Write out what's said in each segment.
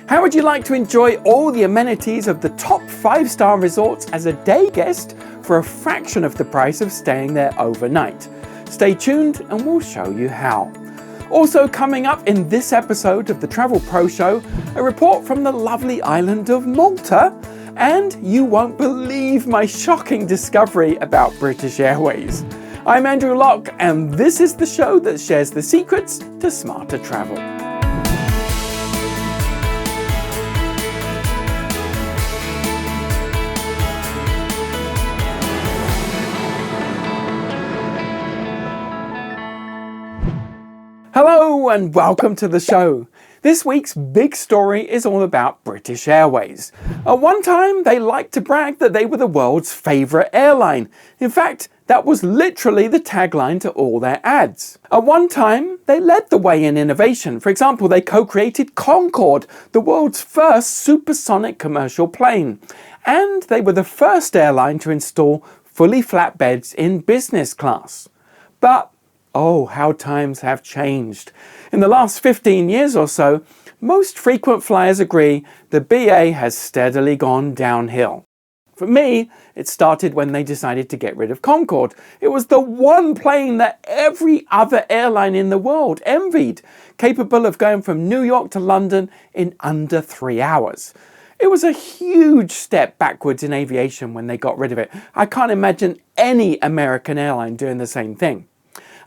How would you like to enjoy all the amenities of the top 5-star resorts as a day guest for a fraction of the price of staying there overnight? Stay tuned and we'll show you how. Also coming up in this episode of the Travel Pro Show, a report from the lovely island of Malta, and you won't believe my shocking discovery about British Airways. I'm Andrew Locke, and this is the show that shares the secrets to smarter travel. Hello and welcome to the show. This week's big story is all about British Airways. At one time, they liked to brag that they were the world's favourite airline. In fact, that was literally the tagline to all their ads. At one time, they led the way in innovation. For example, they co-created Concorde, the world's first supersonic commercial plane. And they were the first airline to install fully flat beds in business class. But oh, how times have changed. In the last 15 years or so, most frequent flyers agree that BA has steadily gone downhill. For me, it started when they decided to get rid of Concorde. It was the one plane that every other airline in the world envied, capable of going from New York to London in under 3 hours. It was a huge step backwards in aviation when they got rid of it. I can't imagine any American airline doing the same thing.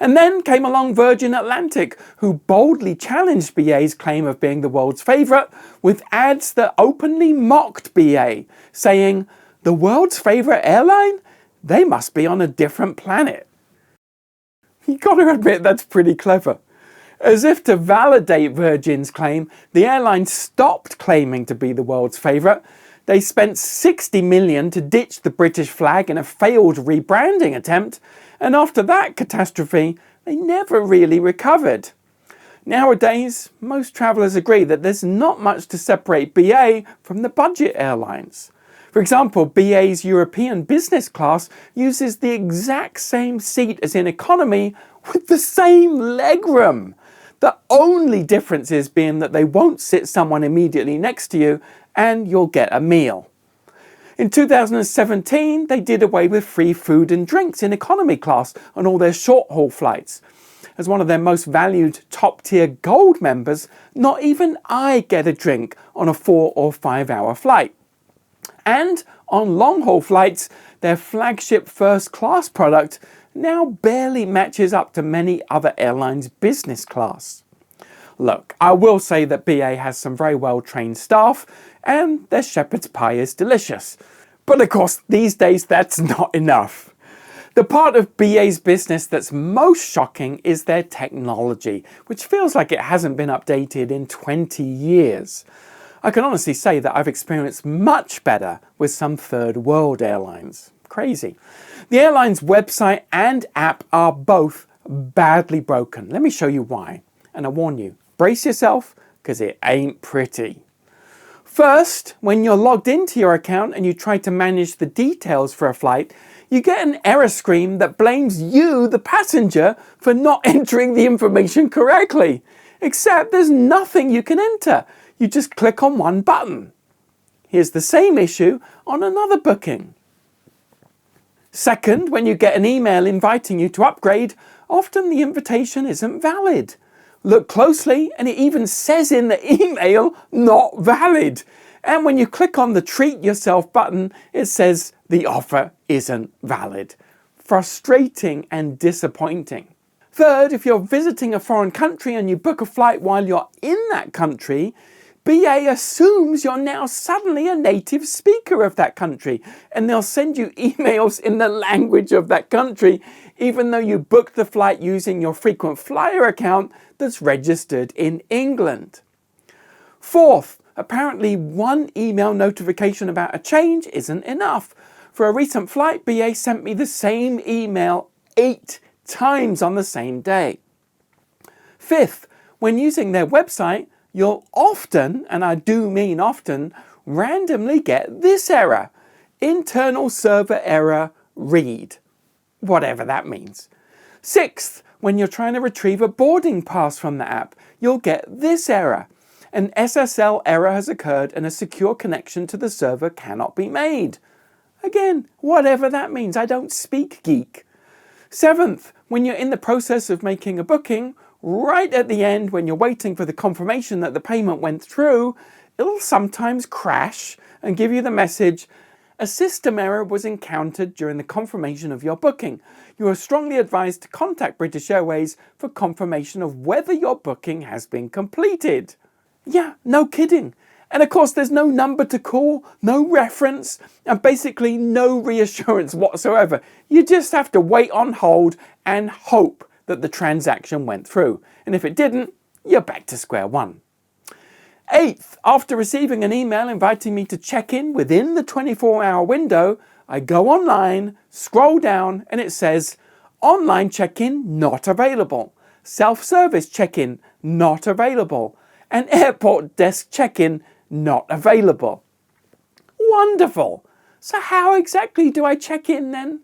And then came along Virgin Atlantic, who boldly challenged BA's claim of being the world's favourite with ads that openly mocked BA, saying, "The world's favourite airline? They must be on a different planet." You gotta admit that's pretty clever. As if to validate Virgin's claim, the airline stopped claiming to be the world's favourite. They spent $60 million to ditch the British flag in a failed rebranding attempt, and after that catastrophe, they never really recovered. Nowadays, most travellers agree that there's not much to separate BA from the budget airlines. For example, BA's European business class uses the exact same seat as in economy with the same legroom. The only difference is being that they won't sit someone immediately next to you and you'll get a meal. In 2017, they did away with free food and drinks in economy class on all their short-haul flights. As one of their most valued top-tier gold members, not even I get a drink on a 4 or 5 hour flight. And on long-haul flights, their flagship first-class product now barely matches up to many other airlines' business class. Look, I will say that BA has some very well-trained staff, and their shepherd's pie is delicious. But of course, these days that's not enough. The part of BA's business that's most shocking is their technology, which feels like it hasn't been updated in 20 years. I can honestly say that I've experienced much better with some third world airlines. Crazy. The airline's website and app are both badly broken. Let me show you why. And I warn you, brace yourself, because it ain't pretty. First, when you're logged into your account and you try to manage the details for a flight, you get an error screen that blames you, the passenger, for not entering the information correctly. Except there's nothing you can enter. You just click on one button. Here's the same issue on another booking. Second, when you get an email inviting you to upgrade, often the invitation isn't valid. Look closely and it even says in the email, "not valid." And when you click on the treat yourself button, it says the offer isn't valid. Frustrating and disappointing. Third, if you're visiting a foreign country and you book a flight while you're in that country, BA assumes you're now suddenly a native speaker of that country, and they'll send you emails in the language of that country, even though you booked the flight using your frequent flyer account that's registered in England. Fourth, apparently one email notification about a change isn't enough. For a recent flight, BA sent me the same email 8 times on the same day. Fifth, when using their website, you'll often, and I do mean often, randomly get this error: internal server error read. Whatever that means. Sixth, when you're trying to retrieve a boarding pass from the app, you'll get this error: An SSL error has occurred and a secure connection to the server cannot be made. Again, whatever that means, I don't speak geek. 7th, when you're in the process of making a booking, right at the end when you're waiting for the confirmation that the payment went through, it'll sometimes crash and give you the message, a system error was encountered during the confirmation of your booking. You are strongly advised to contact British Airways for confirmation of whether your booking has been completed. Yeah, no kidding. And of course there's no number to call, no reference, and basically no reassurance whatsoever. You just have to wait on hold and hope that the transaction went through. And if it didn't, you're back to square one. 8th, after receiving an email inviting me to check in within the 24-hour window, I go online, scroll down, and it says, online check-in not available, self-service check-in not available, and airport desk check-in not available. Wonderful! So how exactly do I check in then?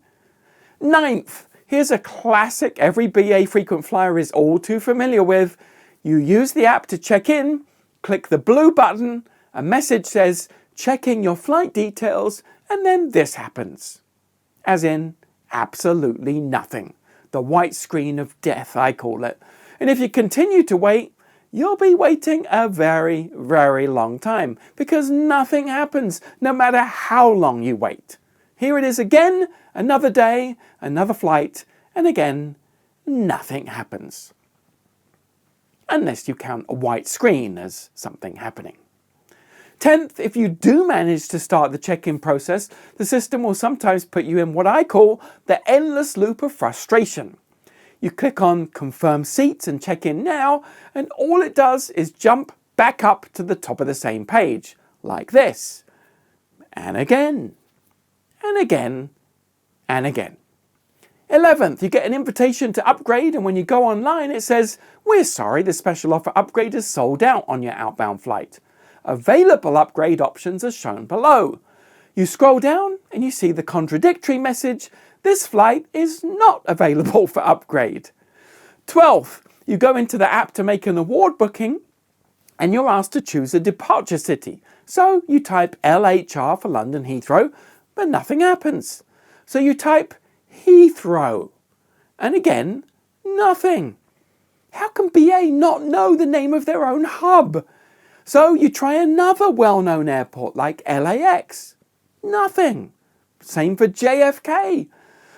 9th, here's a classic every BA frequent flyer is all too familiar with. You use the app to check in, click the blue button, a message says, checking your flight details, and then this happens. As in, absolutely nothing. The white screen of death, I call it. And if you continue to wait, you'll be waiting a very, very long time because nothing happens no matter how long you wait. Here it is again, another day, another flight, and again, nothing happens. Unless you count a white screen as something happening. 10th, if you do manage to start the check-in process, the system will sometimes put you in what I call the endless loop of frustration. You click on confirm seats and check in now, and all it does is jump back up to the top of the same page, like this. And again, and again, and again. 11th, you get an invitation to upgrade, and when you go online it says, we're sorry, the special offer upgrade is sold out on your outbound flight. Available upgrade options are shown below. You scroll down and you see the contradictory message, this flight is not available for upgrade. 12th, you go into the app to make an award booking and you're asked to choose a departure city. So you type LHR for London Heathrow, but nothing happens. So you type Heathrow, and again, nothing. How can BA not know the name of their own hub? So you try another well-known airport like LAX. Nothing. Same for JFK.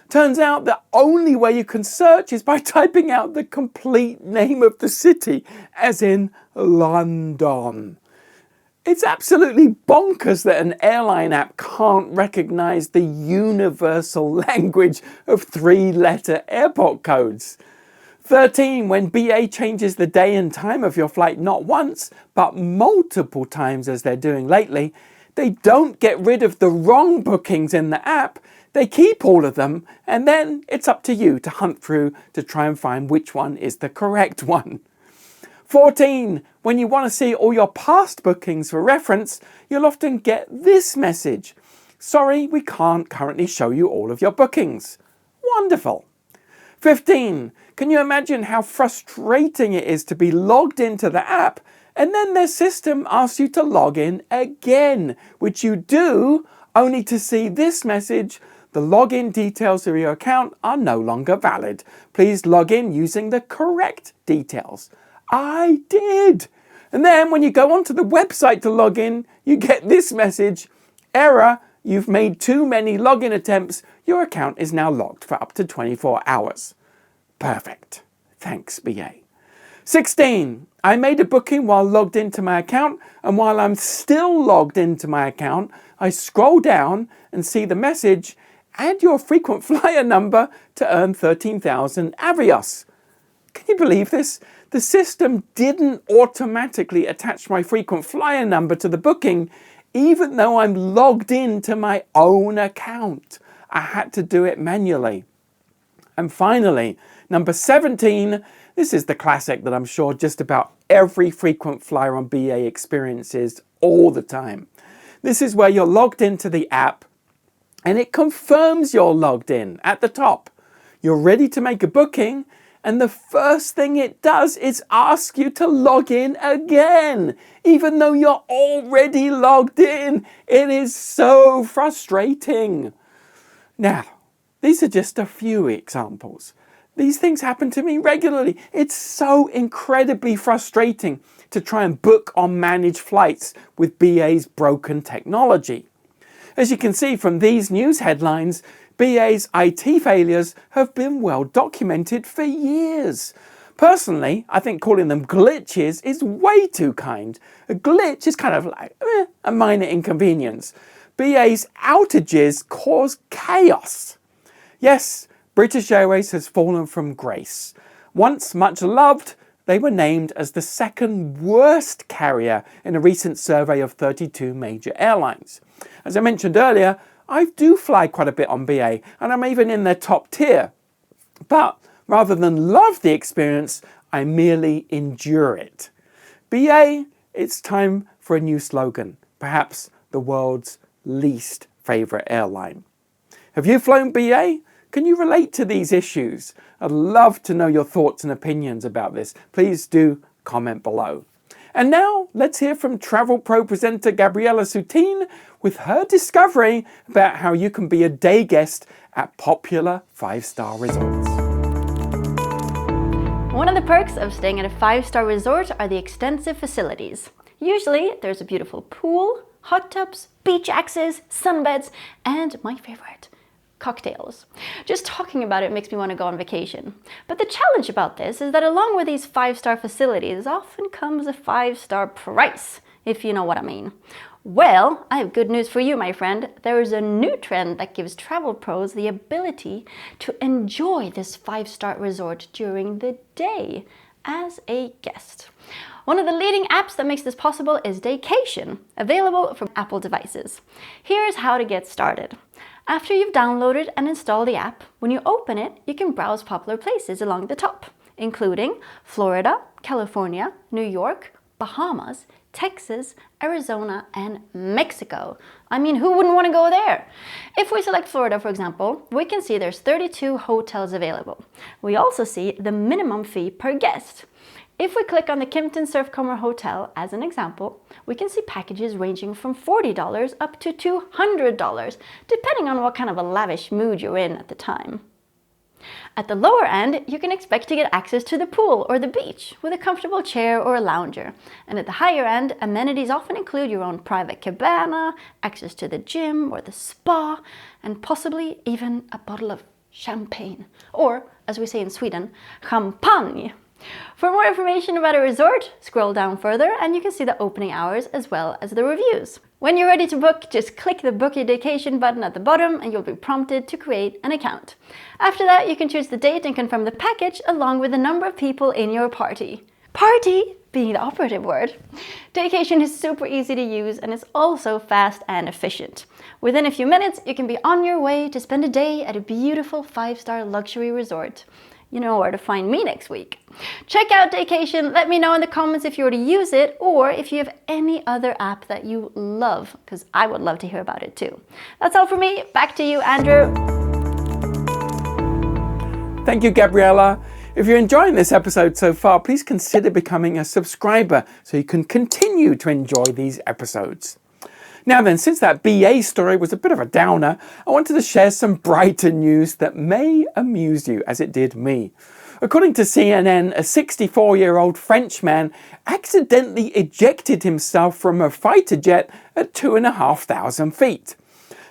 Turns out the only way you can search is by typing out the complete name of the city, as in London. It's absolutely bonkers that an airline app can't recognize the universal language of 3-letter airport codes. 13, when BA changes the day and time of your flight not once, but multiple times as they're doing lately, they don't get rid of the wrong bookings in the app, they keep all of them, and then it's up to you to hunt through to try and find which one is the correct one. 14, when you want to see all your past bookings for reference, you'll often get this message. Sorry, we can't currently show you all of your bookings. Wonderful. 15, can you imagine how frustrating it is to be logged into the app and then their system asks you to log in again, which you do only to see this message, the login details of your account are no longer valid. Please log in using the correct details. I did. And then when you go onto the website to log in, you get this message, error, you've made too many login attempts, your account is now locked for up to 24 hours. Perfect. Thanks, BA. 16, I made a booking while logged into my account, and while I'm still logged into my account, I scroll down and see the message, add your frequent flyer number to earn 13,000 Avios. Can you believe this? The system didn't automatically attach my frequent flyer number to the booking, even though I'm logged into my own account. I had to do it manually. And finally, number 17, this is the classic that I'm sure just about every frequent flyer on BA experiences all the time. This is where you're logged into the app and it confirms you're logged in at the top. You're ready to make a booking and the first thing it does is ask you to log in again, even though you're already logged in. It is so frustrating. Now, these are just a few examples. These things happen to me regularly. It's so incredibly frustrating to try and book or manage flights with BA's broken technology. As you can see from these news headlines, BA's IT failures have been well documented for years. Personally, I think calling them glitches is way too kind. A glitch is kind of like a minor inconvenience. BA's outages cause chaos. Yes, British Airways has fallen from grace. Once much loved, they were named as the second worst carrier in a recent survey of 32 major airlines. As I mentioned earlier, I do fly quite a bit on BA, and I'm even in their top tier. But rather than love the experience, I merely endure it. BA, it's time for a new slogan, perhaps the world's least favourite airline. Have you flown BA? Can you relate to these issues? I'd love to know your thoughts and opinions about this. Please do comment below. And now let's hear from Travel Pro presenter Gabriella with her discovery about how you can be a day guest at popular 5-star resorts. One of the perks of staying at a 5-star resort are the extensive facilities. Usually there's a beautiful pool, hot tubs, beach access, sunbeds, and my favorite, cocktails. Just talking about it makes me want to go on vacation. But the challenge about this is that along with these 5-star facilities often comes a 5-star price, if you know what I mean. Well, I have good news for you, my friend. There is a new trend that gives travel pros the ability to enjoy this 5-star resort during the day as a guest. One of the leading apps that makes this possible is Daycation, available from Apple devices. Here's how to get started. After you've downloaded and installed the app, when you open it, you can browse popular places along the top, including Florida, California, New York, Bahamas, Texas, Arizona, and Mexico. I mean, who wouldn't want to go there? If we select Florida, for example, we can see there's 32 hotels available. We also see the minimum fee per guest. If we click on the Kimpton Surfcomber Hotel as an example, we can see packages ranging from $40 up to $200, depending on what kind of a lavish mood you're in at the time. At the lower end, you can expect to get access to the pool or the beach with a comfortable chair or a lounger. And at the higher end, amenities often include your own private cabana, access to the gym or the spa, and possibly even a bottle of champagne, or as we say in Sweden, champagne. For more information about a resort, scroll down further and you can see the opening hours as well as the reviews. When you're ready to book, just click the Book Your Daycation button at the bottom and you'll be prompted to create an account. After that, you can choose the date and confirm the package along with the number of people in your party. Party being the operative word. Daycation is super easy to use and it's also fast and efficient. Within a few minutes, you can be on your way to spend a day at a beautiful 5-star luxury resort. You know where to find me next week. Check out Daycation. Let me know in the comments if you already use it or if you have any other app that you love, because I would love to hear about it too. That's all for me. Back to you, Andrew. Thank you, Gabriella. If you're enjoying this episode so far, please consider becoming a subscriber so you can continue to enjoy these episodes. Now then, since that BA story was a bit of a downer, I wanted to share some brighter news that may amuse you as it did me. According to CNN, a 64-year-old French man accidentally ejected himself from a fighter jet at 2,500 feet.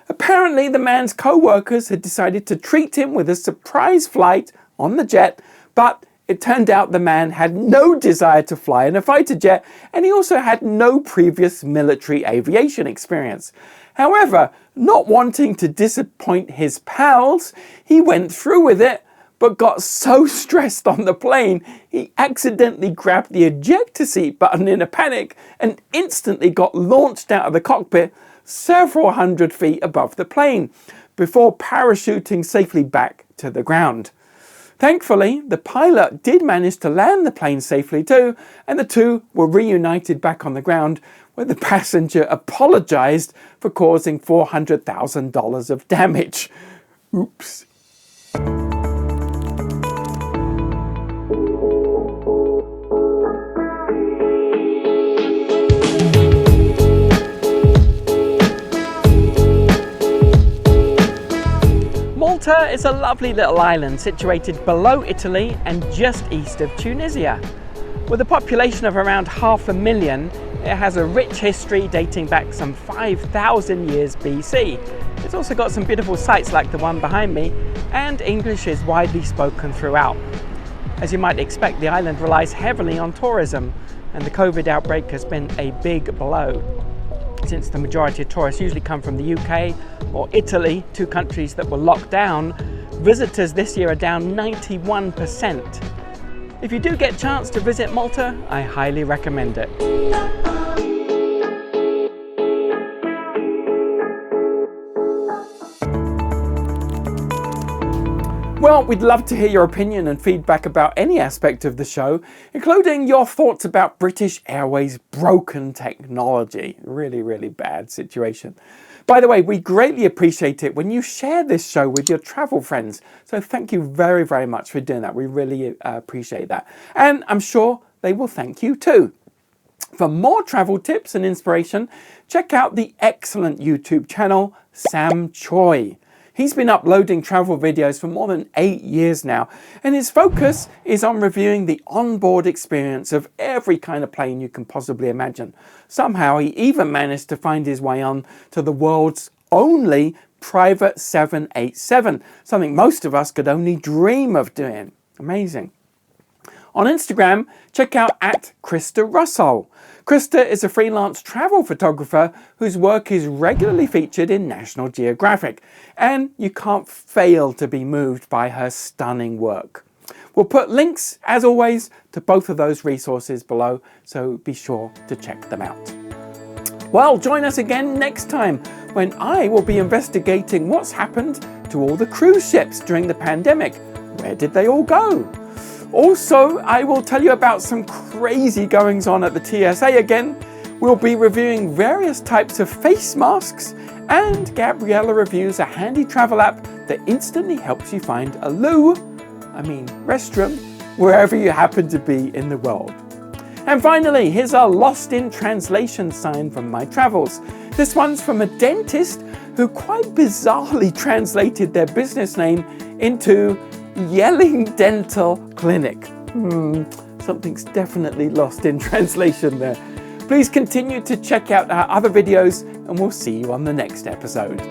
Apparently, the man's co-workers had decided to treat him with a surprise flight on the jet, but it turned out the man had no desire to fly in a fighter jet, and he also had no previous military aviation experience. However, not wanting to disappoint his pals, he went through with it, but got so stressed on the plane, he accidentally grabbed the ejector seat button in a panic and instantly got launched out of the cockpit several hundred feet above the plane, before parachuting safely back to the ground. Thankfully, the pilot did manage to land the plane safely too, and the two were reunited back on the ground, where the passenger apologized for causing $400,000 of damage. Oops. Malta is a lovely little island situated below Italy and just east of Tunisia. With a population of around 500,000, it has a rich history dating back some 5,000 years BC. It's also got some beautiful sights like the one behind me, and English is widely spoken throughout. As you might expect, the island relies heavily on tourism, and the COVID outbreak has been a big blow. Since the majority of tourists usually come from the UK or Italy, two countries that were locked down, visitors this year are down 91%. If you do get a chance to visit Malta, I highly recommend it. Well, we'd love to hear your opinion and feedback about any aspect of the show, including your thoughts about British Airways' broken technology. Really, really bad situation. By the way, we greatly appreciate it when you share this show with your travel friends. So thank you very, very much for doing that. We really appreciate that. And I'm sure they will thank you too. For more travel tips and inspiration, check out the excellent YouTube channel, Sam Choi. He's been uploading travel videos for more than 8 years now, and his focus is on reviewing the onboard experience of every kind of plane you can possibly imagine. Somehow he even managed to find his way on to the world's only private 787, something most of us could only dream of doing. Amazing. On Instagram, check out @KristaRussell. Krista is a freelance travel photographer whose work is regularly featured in National Geographic, and you can't fail to be moved by her stunning work. We'll put links, as always, to both of those resources below, so be sure to check them out. Well, join us again next time when I will be investigating what's happened to all the cruise ships during the pandemic. Where did they all go? Also, I will tell you about some crazy goings on at the TSA again. We'll be reviewing various types of face masks, and Gabriella reviews a handy travel app that instantly helps you find a restroom, wherever you happen to be in the world. And finally, here's a lost in translation sign from my travels. This one's from a dentist who quite bizarrely translated their business name into Yelling Dental Clinic. Something's definitely lost in translation there. Please continue to check out our other videos, and we'll see you on the next episode.